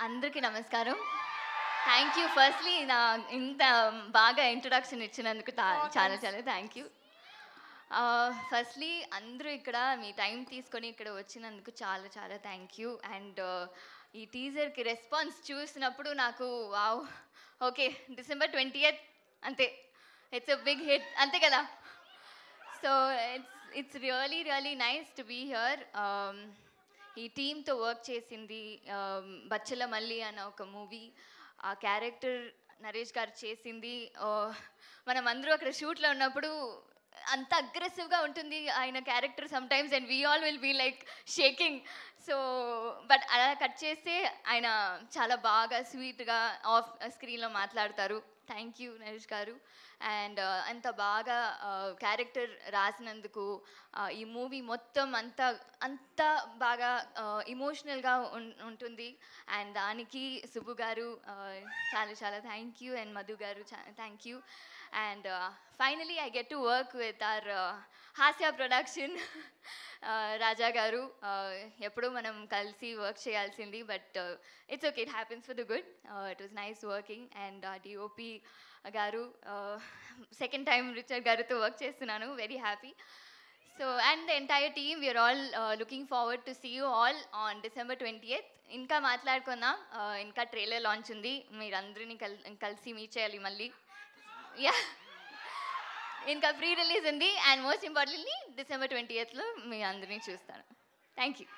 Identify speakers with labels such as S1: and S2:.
S1: అందరికీ నమస్కారం. Thank you firstly నా ఇంత బాగా ఇంట్రొడక్షన్ ఇచ్చినందుకు చాలా చాలా థ్యాంక్ యూ. ఫస్ట్‌లీ అందరూ ఇక్కడ మీ టైం తీసుకొని ఇక్కడ వచ్చినందుకు చాలా చాలా థ్యాంక్ యూ. అండ్ ఈ టీజర్‌కి రెస్పాన్స్ చూసినప్పుడు నాకు వావ్! ఓకే, December 20th అంతే. ఇట్స్ ఎ బిగ్ హిట్ అంతే కదా. So it's really nice to be here. ఈ టీమ్తో వర్క్ చేసింది బచ్చల మల్లి అన్న ఒక మూవీ. ఆ క్యారెక్టర్ నరేష్ గారు చేసింది. మనం అందరూ అక్కడ షూట్లో ఉన్నప్పుడు అంత అగ్రెసివ్గా ఉంటుంది ఆయన character sometimes and we all will be like shaking. So but అలా కట్ చేస్తే ఆయన చాలా బాగా స్వీట్గా ఆఫ్ స్క్రీన్లో మాట్లాడతారు. థ్యాంక్ యూ నరేష్ గారు. అండ్ అంత బాగా క్యారెక్టర్ రాసినందుకు ఈ మూవీ మొత్తం అంత బాగా ఇమోషనల్గా ఉంటుంది. అండ్ దానికి సుబ్బు గారు చాలా చాలా thank you. And Madhu garu thank you. And finally I get to work with our Hasya production Raja garu. ఎప్పుడూ మనం కలిసి వర్క్ చేయాల్సింది, but it's okay, it happens for the good. It was nice working. And DOP garu, second time రిచర్డ్ గారితో work చేస్తున్నాను, very happy. So and the entire team we are all looking forward to see you all on December 20th. ఇంకా మాట్లాడుకుందాం, ఇంకా trailer launch ఉంది, మీరు అందరినీ కలిసి మీట్ చేయాలి మళ్ళీ. యా, ఇంకా ప్రీ రిలీజ్ ఉంది. And most importantly December 20th మీ అందరినీ చూస్తాను. Thank you.